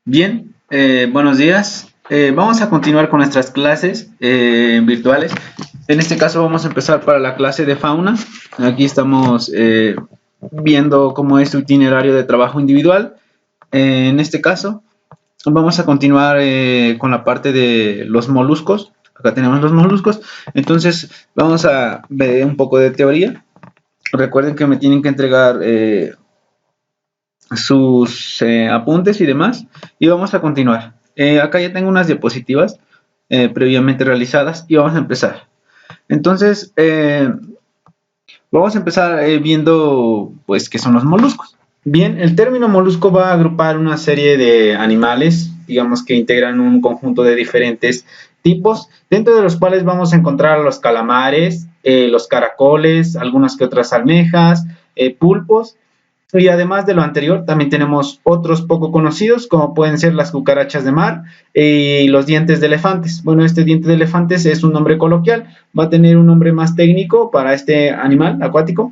Bien, buenos días. Vamos a continuar con nuestras clases virtuales. En este caso vamos a empezar para la clase de fauna. Aquí estamos viendo cómo es su itinerario de trabajo individual. En este caso vamos a continuar con la parte de los moluscos. Acá tenemos los moluscos. Entonces vamos a ver un poco de teoría. Recuerden que me tienen que entregar sus apuntes y demás, y vamos a continuar. Acá ya tengo unas diapositivas previamente realizadas y vamos a empezar. Entonces, vamos a empezar viendo pues qué son los moluscos. Bien, el término molusco va a agrupar una serie de animales, digamos que integran un conjunto de diferentes tipos, dentro de los cuales vamos a encontrar los calamares, los caracoles, algunas que otras almejas, pulpos. Y además de lo anterior, también tenemos otros poco conocidos, como pueden ser las cucarachas de mar y los dientes de elefantes. Bueno, este diente de elefantes es un nombre coloquial, va a tener un nombre más técnico para este animal acuático.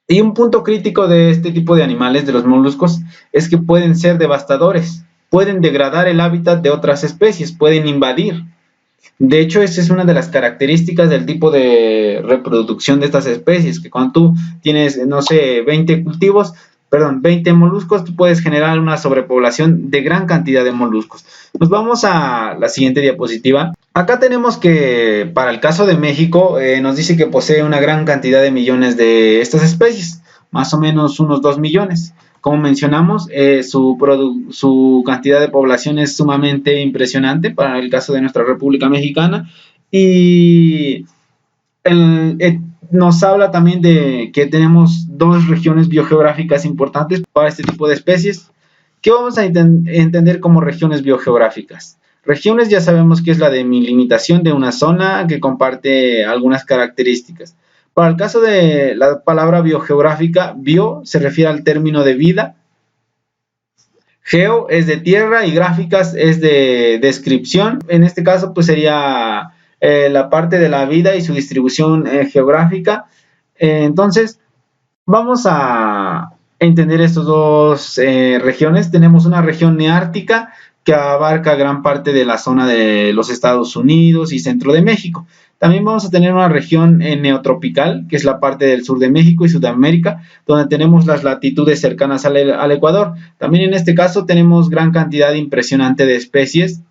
Y un punto crítico de este tipo de animales, de los moluscos, es que pueden ser devastadores, pueden degradar el hábitat de otras especies, pueden invadir. De hecho, esa es una de las características del tipo de reproducción de estas especies, que cuando tú tienes, no sé, 20 cultivos, perdón, 20 moluscos, tú puedes generar una sobrepoblación de gran cantidad de moluscos. Nos vamos a la siguiente diapositiva. Acá tenemos que, para el caso de México, nos dice que posee una gran cantidad de millones de estas especies, más o menos unos 2 millones. Como mencionamos, su cantidad de población es sumamente impresionante para el caso de nuestra República Mexicana y nos habla también de que tenemos dos regiones biogeográficas importantes para este tipo de especies. ¿Qué vamos a entender como regiones biogeográficas? Regiones ya sabemos que es la delimitación de una zona que comparte algunas características. Para el caso de la palabra biogeográfica, bio se refiere al término de vida, geo es de tierra y gráficas es de descripción. En este caso, pues sería la parte de la vida y su distribución geográfica. Entonces, vamos a entender estas dos regiones. Tenemos una región neártica que abarca gran parte de la zona de los Estados Unidos y centro de México. También vamos a tener una región neotropical, que es la parte del sur de México y Sudamérica, donde tenemos las latitudes cercanas al Ecuador. También en este caso tenemos gran cantidad impresionante de especies,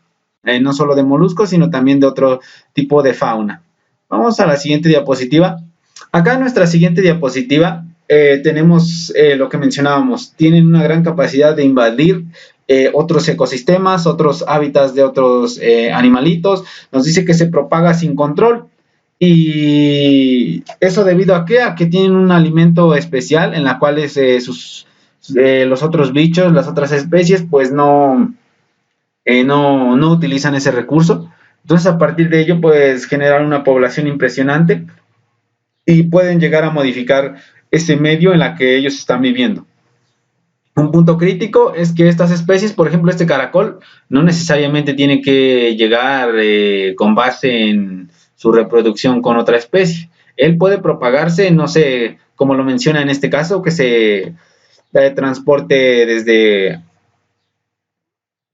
no solo de moluscos, sino también de otro tipo de fauna. Vamos a la siguiente diapositiva. Acá en nuestra siguiente diapositiva tenemos lo que mencionábamos, tienen una gran capacidad de invadir otros ecosistemas, otros hábitats de otros animalitos, nos dice que se propaga sin control y eso debido a qué, a que tienen un alimento especial en la cual los otros bichos, las otras especies pues no utilizan ese recurso, entonces a partir de ello pues generar una población impresionante y pueden llegar a modificar ese medio en la que ellos están viviendo. Un punto crítico es que estas especies, por ejemplo este caracol, no necesariamente tiene que llegar con base en su reproducción con otra especie. Él puede propagarse, no sé, como lo menciona en este caso, que se transporte desde,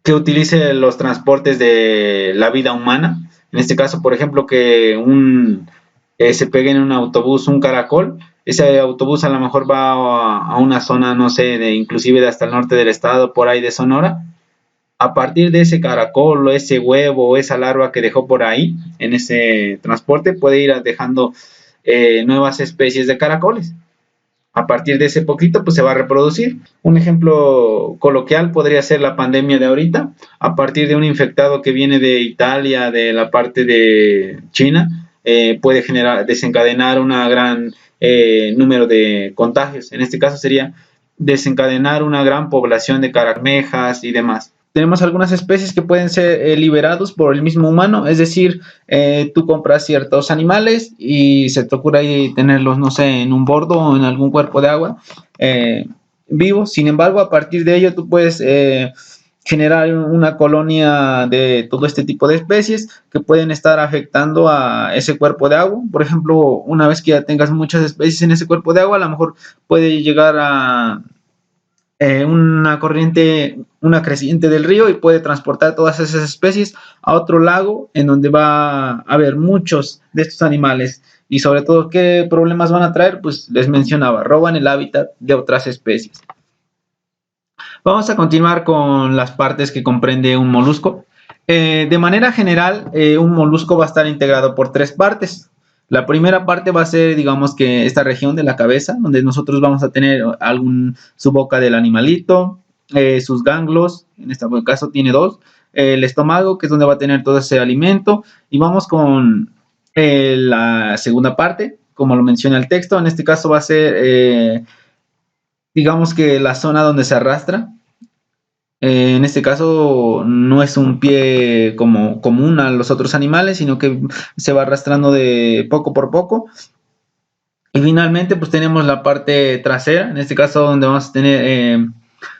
que utilice los transportes de la vida humana. En este caso, por ejemplo, que se pegue en un autobús un caracol, ese autobús a lo mejor va a una zona, no sé, inclusive de hasta el norte del estado, por ahí de Sonora. A partir de ese caracol o ese huevo o esa larva que dejó por ahí en ese transporte, puede ir dejando nuevas especies de caracoles. A partir de ese poquito, pues se va a reproducir. Un ejemplo coloquial podría ser la pandemia de ahorita, a partir de un infectado que viene de Italia, de la parte de China, puede desencadenar una gran número de contagios. En este caso sería desencadenar una gran población de caramejas y demás. Tenemos algunas especies que pueden ser liberados por el mismo humano, es decir, tú compras ciertos animales y se te ocurre ahí tenerlos, no sé, en un bordo o en algún cuerpo de agua vivos. Sin embargo, a partir de ello tú puedes generar una colonia de todo este tipo de especies que pueden estar afectando a ese cuerpo de agua. Por ejemplo, una vez que ya tengas muchas especies en ese cuerpo de agua, a lo mejor puede llegar una corriente, una creciente del río y puede transportar todas esas especies a otro lago en donde va a haber muchos de estos animales. Y sobre todo, ¿qué problemas van a traer? Pues les mencionaba, roban el hábitat de otras especies. Vamos a continuar con las partes que comprende un molusco. De manera general, un molusco va a estar integrado por tres partes. La primera parte va a ser, digamos que esta región de la cabeza, donde nosotros vamos a tener su boca del animalito, sus ganglios, en este caso tiene dos, el estómago, que es donde va a tener todo ese alimento, y vamos con la segunda parte, como lo menciona el texto, en este caso va a ser, digamos que la zona donde se arrastra, en este caso no es un pie como común a los otros animales, sino que se va arrastrando de poco por poco. Y finalmente pues tenemos la parte trasera, en este caso donde vamos a tener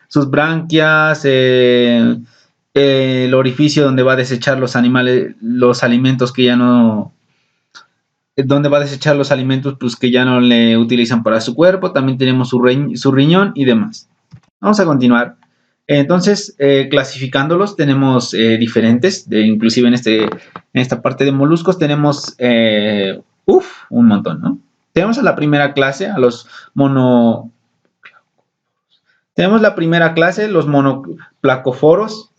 sus branquias, el orificio donde va a desechar los animales, los alimentos que ya no, donde va a desechar los alimentos pues, que ya no le utilizan para su cuerpo. También tenemos su riñón y demás. Vamos a continuar. Entonces, clasificándolos, tenemos diferentes, inclusive en esta parte de moluscos tenemos un montón, ¿no? Tenemos a la primera clase, a los mono... Tenemos la primera clase, los monoplacoforos,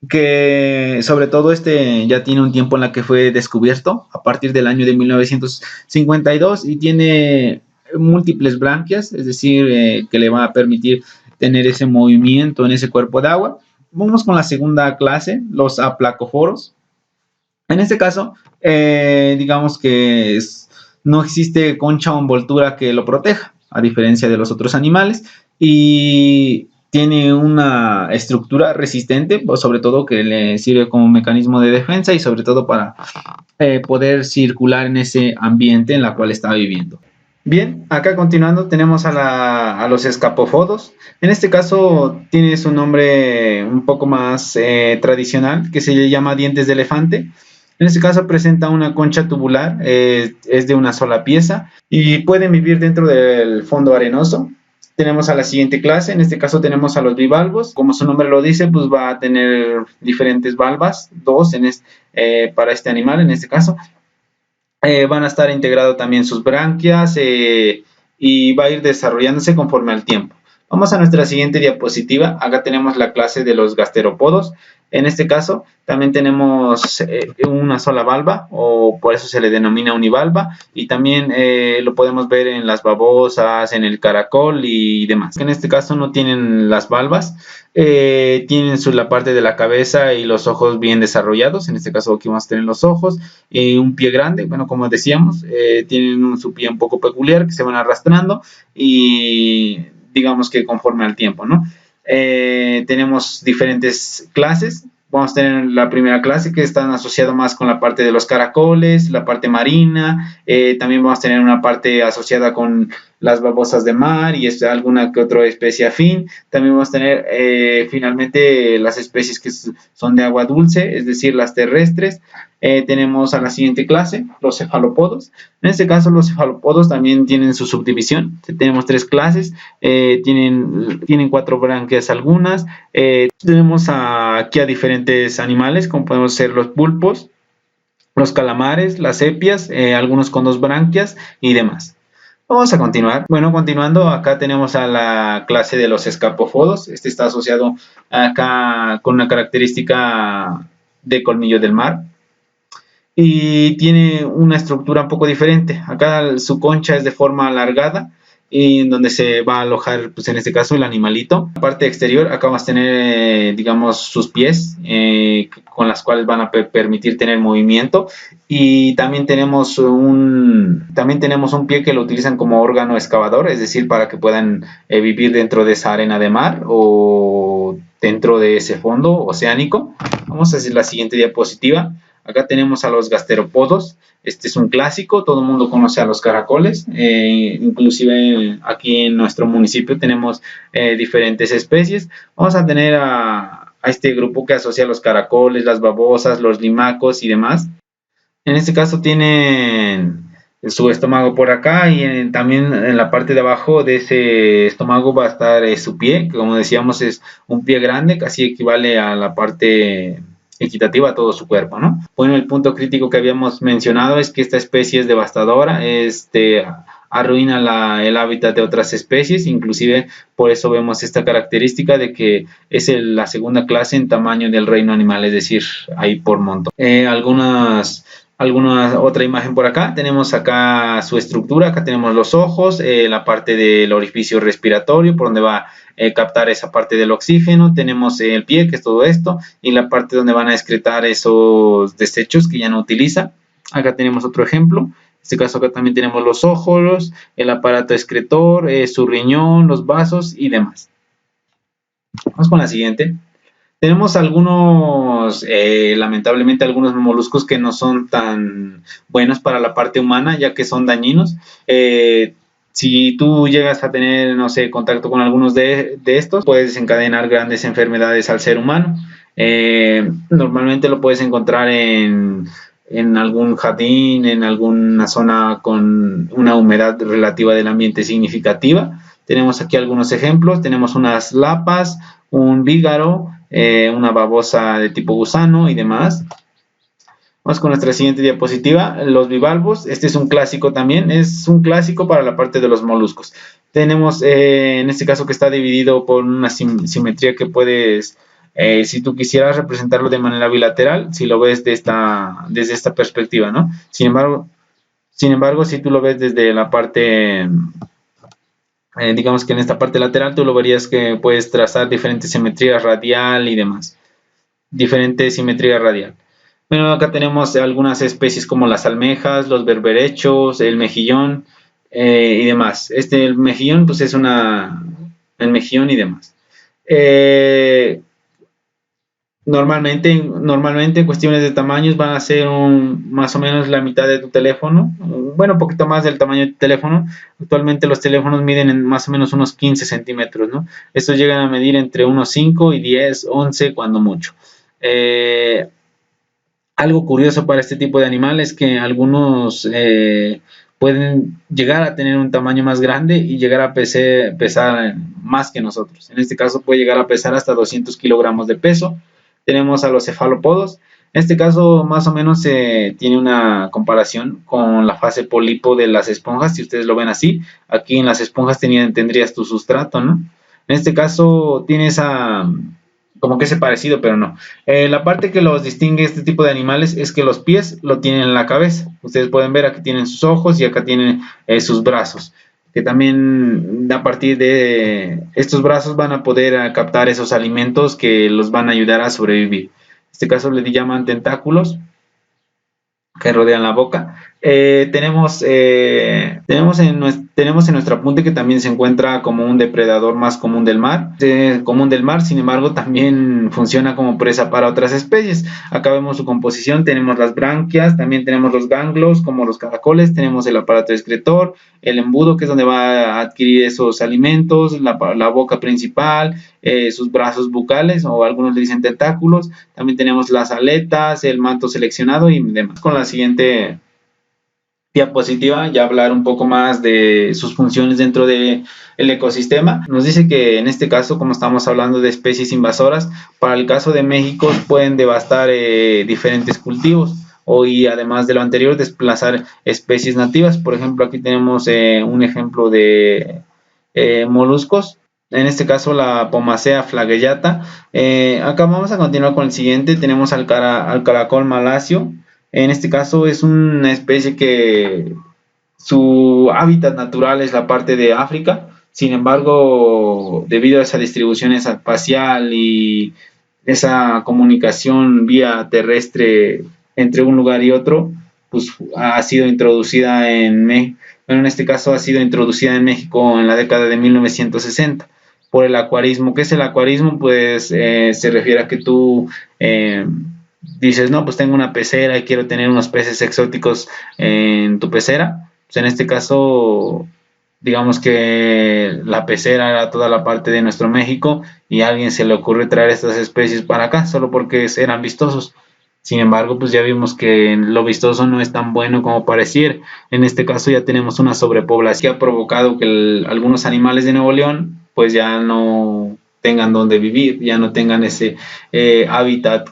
que sobre todo ya tiene un tiempo en la que fue descubierto, a partir del año de 1952, y tiene múltiples branquias, es decir, que le va a permitir tener ese movimiento en ese cuerpo de agua. Vamos con la segunda clase, los aplacoforos. En este caso, digamos que no existe concha o envoltura que lo proteja, a diferencia de los otros animales, y tiene una estructura resistente, sobre todo que le sirve como mecanismo de defensa y sobre todo para poder circular en ese ambiente en el cual está viviendo. Bien, acá continuando tenemos a los escapofodos. En este caso tiene su nombre un poco más tradicional, que se le llama dientes de elefante. En este caso presenta una concha tubular, es de una sola pieza y pueden vivir dentro del fondo arenoso. Tenemos a la siguiente clase, en este caso tenemos a los bivalvos. Como su nombre lo dice, pues va a tener diferentes valvas, dos para este animal en este caso. Van a estar integrados también sus branquias y va a ir desarrollándose conforme al tiempo. Vamos a nuestra siguiente diapositiva. Acá tenemos la clase de los gasterópodos. En este caso también tenemos una sola valva, o por eso se le denomina univalva, y también lo podemos ver en las babosas, en el caracol y demás. En este caso no tienen las valvas, tienen la parte de la cabeza y los ojos bien desarrollados. En este caso aquí vamos a tener los ojos y un pie grande. Bueno, como decíamos, tienen su pie un poco peculiar que se van arrastrando y digamos que conforme al tiempo, ¿no? Tenemos diferentes clases. Vamos a tener la primera clase que están asociados más con la parte de los caracoles, la parte marina. También vamos a tener una parte asociada con las babosas de mar y alguna que otra especie afín. También vamos a tener finalmente las especies que son de agua dulce, es decir, las terrestres. Tenemos a la siguiente clase, los cefalópodos. En este caso, los cefalópodos también tienen su subdivisión. Tenemos tres clases, tienen cuatro branquias algunas. Tenemos aquí a diferentes animales, como podemos ser los pulpos, los calamares, las sepias, algunos con dos branquias y demás. Vamos a continuar. Bueno, continuando, acá tenemos a la clase de los escapofodos. Este está asociado acá con una característica de colmillo del mar. Y tiene una estructura un poco diferente. Acá su concha es de forma alargada y en donde se va a alojar, pues en este caso, el animalito. La parte exterior, acá vamos a tener, digamos, sus pies, con las cuales van a permitir tener movimiento. Y también tenemos un pie que lo utilizan como órgano excavador, es decir, para que puedan vivir dentro de esa arena de mar o dentro de ese fondo oceánico. Vamos a hacer la siguiente diapositiva. Acá tenemos a los gasterópodos. Este es un clásico, todo el mundo conoce a los caracoles. Inclusive aquí en nuestro municipio tenemos diferentes especies. Vamos a tener a este grupo que asocia a los caracoles, las babosas, los limacos y demás. En este caso tienen su estómago por acá y también en la parte de abajo de ese estómago va a estar su pie, que como decíamos es un pie grande, casi equivale a la parte equitativa a todo su cuerpo, ¿no? Bueno, el punto crítico que habíamos mencionado es que esta especie es devastadora, arruina el hábitat de otras especies, inclusive por eso vemos esta característica de que es la segunda clase en tamaño del reino animal, es decir, ahí por montón. Alguna otra imagen por acá, tenemos acá su estructura, acá tenemos los ojos, la parte del orificio respiratorio por donde va a captar esa parte del oxígeno, tenemos el pie que es todo esto y la parte donde van a excretar esos desechos que ya no utiliza. Acá tenemos otro ejemplo, en este caso acá también tenemos los ojos, el aparato excretor, su riñón, los vasos y demás. Vamos con la siguiente. Tenemos lamentablemente algunos moluscos que no son tan buenos para la parte humana, ya que son dañinos. Si tú llegas a tener, no sé, contacto con algunos de estos, puedes desencadenar grandes enfermedades al ser humano. Normalmente lo puedes encontrar en algún jardín, en alguna zona con una humedad relativa del ambiente significativa. Tenemos aquí algunos ejemplos, tenemos unas lapas, un vígaro, una babosa de tipo gusano y demás. Vamos con nuestra siguiente diapositiva, los bivalvos. Este es un clásico también, es un clásico para la parte de los moluscos. Tenemos en este caso que está dividido por una simetría que puedes, si tú quisieras representarlo de manera bilateral, si lo ves desde esta perspectiva, ¿no? Sin embargo, si tú lo ves desde la parte digamos que en esta parte lateral tú lo verías que puedes trazar diferentes simetrías radial y demás. Diferente simetría radial. Bueno, acá tenemos algunas especies como las almejas, los berberechos, el mejillón y demás. El mejillón pues es el mejillón y demás. Normalmente en cuestiones de tamaños van a ser más o menos la mitad de tu teléfono, bueno, un poquito más del tamaño de tu teléfono. Actualmente los teléfonos miden en más o menos unos 15 centímetros, ¿no? Estos llegan a medir entre unos 5 y 10, 11 cuando mucho. Algo curioso para este tipo de animales es que algunos pueden llegar a tener un tamaño más grande y llegar a pesar más que nosotros. En este caso puede llegar a pesar hasta 200 kilogramos de peso. Tenemos a los cefalópodos. En este caso más o menos tiene una comparación con la fase pólipo de las esponjas, si ustedes lo ven así. Aquí en las esponjas tendrías tu sustrato, ¿no? En este caso tiene como que ese parecido, pero no. La parte que los distingue este tipo de animales es que los pies lo tienen en la cabeza. Ustedes pueden ver, aquí tienen sus ojos y acá tienen sus brazos, que también a partir de estos brazos van a poder captar esos alimentos que los van a ayudar a sobrevivir. En este caso le llaman tentáculos que rodean la boca. Tenemos en nuestro apunte que también se encuentra como un depredador más común del mar, sin embargo también funciona como presa para otras especies. Acá vemos su composición, tenemos las branquias, también tenemos los ganglios como los caracoles, tenemos el aparato excretor, el embudo que es donde va a adquirir esos alimentos, la boca principal, sus brazos bucales o algunos le dicen tentáculos, también tenemos las aletas, el manto seleccionado y demás. Con la siguiente diapositiva ya hablar un poco más de sus funciones dentro del ecosistema. Nos dice que en este caso, como estamos hablando de especies invasoras, para el caso de México pueden devastar diferentes cultivos y además de lo anterior desplazar especies nativas. Por ejemplo, aquí tenemos un ejemplo de moluscos, en este caso la Pomacea flagellata. Acá vamos a continuar con el siguiente. Tenemos al caracol malacio. En este caso es una especie que su hábitat natural es la parte de África. Sin embargo, debido a esa distribución espacial y esa comunicación vía terrestre entre un lugar y otro, pues ha sido introducida en México. Bueno, en este caso ha sido introducida en México en la década de 1960 por el acuarismo. ¿Qué es el acuarismo? Pues se refiere a que tú dices, no, pues tengo una pecera y quiero tener unos peces exóticos en tu pecera. Pues en este caso, digamos que la pecera era toda la parte de nuestro México y a alguien se le ocurre traer estas especies para acá solo porque eran vistosos. Sin embargo, pues ya vimos que lo vistoso no es tan bueno como pareciera. En este caso ya tenemos una sobrepoblación que ha provocado que algunos animales de Nuevo León pues ya no tengan donde vivir, ya no tengan ese hábitat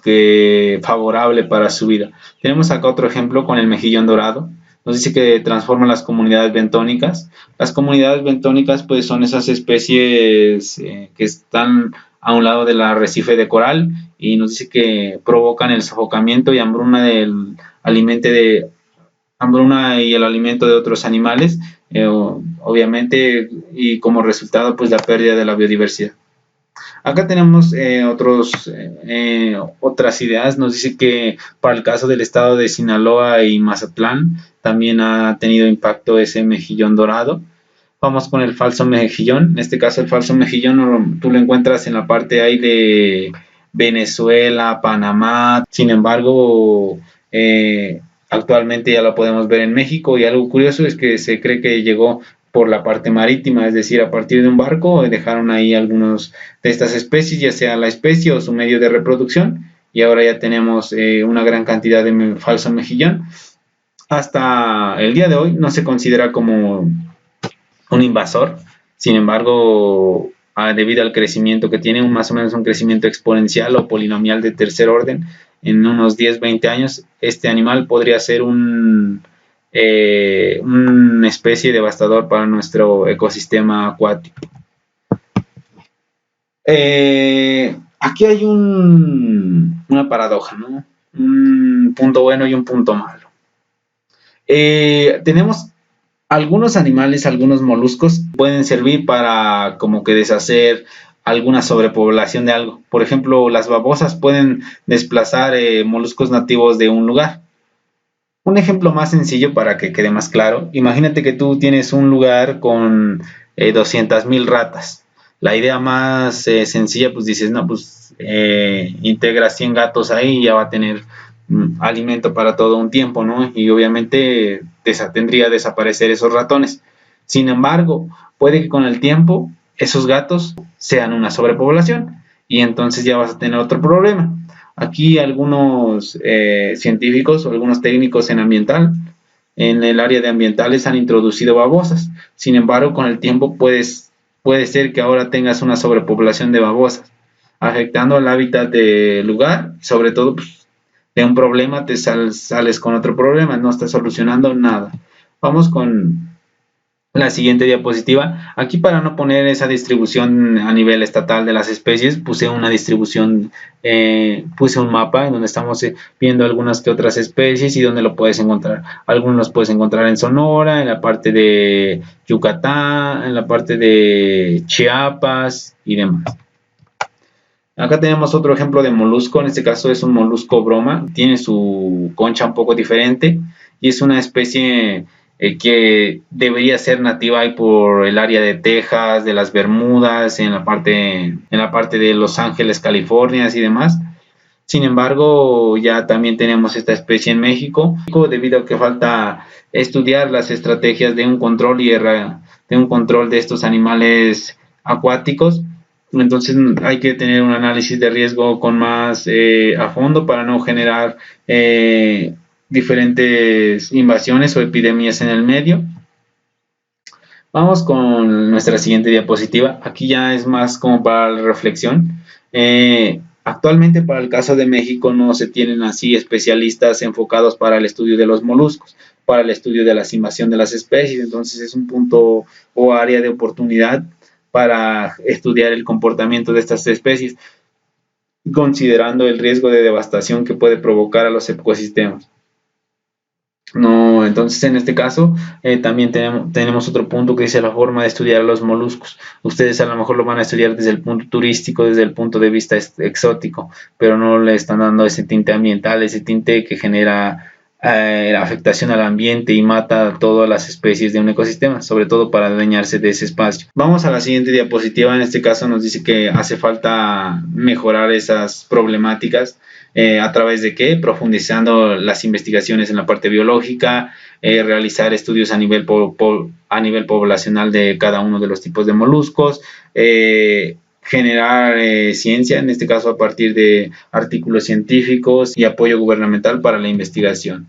favorable para su vida. Tenemos acá otro ejemplo con el mejillón dorado. Nos dice que transforma las comunidades bentónicas. Las comunidades bentónicas pues son esas especies que están a un lado del arrecife de coral y nos dice que provocan el sofocamiento y hambruna y el alimento de otros animales, obviamente, y como resultado pues la pérdida de la biodiversidad. Acá tenemos otras ideas. Nos dice que para el caso del estado de Sinaloa y Mazatlán también ha tenido impacto ese mejillón dorado. Vamos con el falso mejillón. En este caso el falso mejillón tú lo encuentras en la parte ahí de Venezuela, Panamá. Sin embargo, actualmente ya lo podemos ver en México y algo curioso es que se cree que llegó por la parte marítima, es decir, a partir de un barco dejaron ahí algunos de estas especies, ya sea la especie o su medio de reproducción, y ahora ya tenemos una gran cantidad de falso mejillón. Hasta el día de hoy no se considera como un invasor, sin embargo, debido al crecimiento que tiene, más o menos un crecimiento exponencial o polinomial de tercer orden, en unos 10-20 años, este animal podría ser una especie devastador para nuestro ecosistema acuático. Aquí hay una paradoja, ¿no? Un punto bueno y un punto malo. Tenemos algunos animales, algunos moluscos pueden servir para como que deshacer alguna sobrepoblación de algo. Por ejemplo, las babosas pueden desplazar moluscos nativos de un lugar. Un ejemplo más sencillo para que quede más claro. Imagínate que tú tienes un lugar con 200,000 ratas. La idea más sencilla, pues dices, no, pues integra 100 gatos ahí y ya va a tener alimento para todo un tiempo, ¿no? Y obviamente tendría que desaparecer esos ratones. Sin embargo, puede que con el tiempo esos gatos sean una sobrepoblación y entonces ya vas a tener otro problema. Aquí algunos científicos o algunos técnicos en el área de ambientales han introducido babosas. Sin embargo, con el tiempo puede ser que ahora tengas una sobrepoblación de babosas, afectando el hábitat del lugar, sobre todo pues, de un problema te sales con otro problema, no estás solucionando nada. Vamos con la siguiente diapositiva. Aquí para no poner esa distribución a nivel estatal de las especies, puse una distribución, puse un mapa en donde estamos viendo algunas que otras especies y donde lo puedes encontrar. Algunos los puedes encontrar en Sonora, en la parte de Yucatán, en la parte de Chiapas y demás. Acá tenemos otro ejemplo de molusco, en este caso es un molusco broma, tiene su concha un poco diferente y es una especie que debería ser nativa ahí por el área de Texas, de las Bermudas, en la parte de Los Ángeles, California y demás. Sin embargo, ya también tenemos esta especie en México, debido a que falta estudiar las estrategias de un control de un control de estos animales acuáticos. Entonces hay que tener un análisis de riesgo con más a fondo para no generar diferentes invasiones o epidemias en el medio. Vamos con nuestra siguiente diapositiva. Aquí ya es más como para la reflexión. Actualmente para el caso de México no se tienen así especialistas enfocados para el estudio de los moluscos, para el estudio de la invasión de las especies. Entonces es un punto o área de oportunidad para estudiar el comportamiento de estas especies, considerando el riesgo de devastación que puede provocar a los ecosistemas. No, entonces en este caso también tenemos otro punto que dice la forma de estudiar a los moluscos. Ustedes a lo mejor lo van a estudiar desde el punto turístico, desde el punto de vista exótico, pero no le están dando ese tinte ambiental, ese tinte que genera afectación al ambiente y mata a todas las especies de un ecosistema, sobre todo para adueñarse de ese espacio. Vamos a la siguiente diapositiva. En este caso nos dice que hace falta mejorar esas problemáticas. ¿A través de qué? Profundizando las investigaciones en la parte biológica, realizar estudios a nivel poblacional de cada uno de los tipos de moluscos, generar ciencia, en este caso a partir de artículos científicos y apoyo gubernamental para la investigación.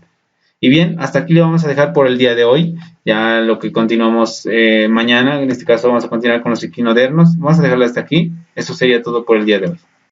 Y bien, hasta aquí lo vamos a dejar por el día de hoy. Ya lo que continuamos mañana, en este caso vamos a continuar con los equinodermos. Vamos a dejarlo hasta aquí. Eso sería todo por el día de hoy.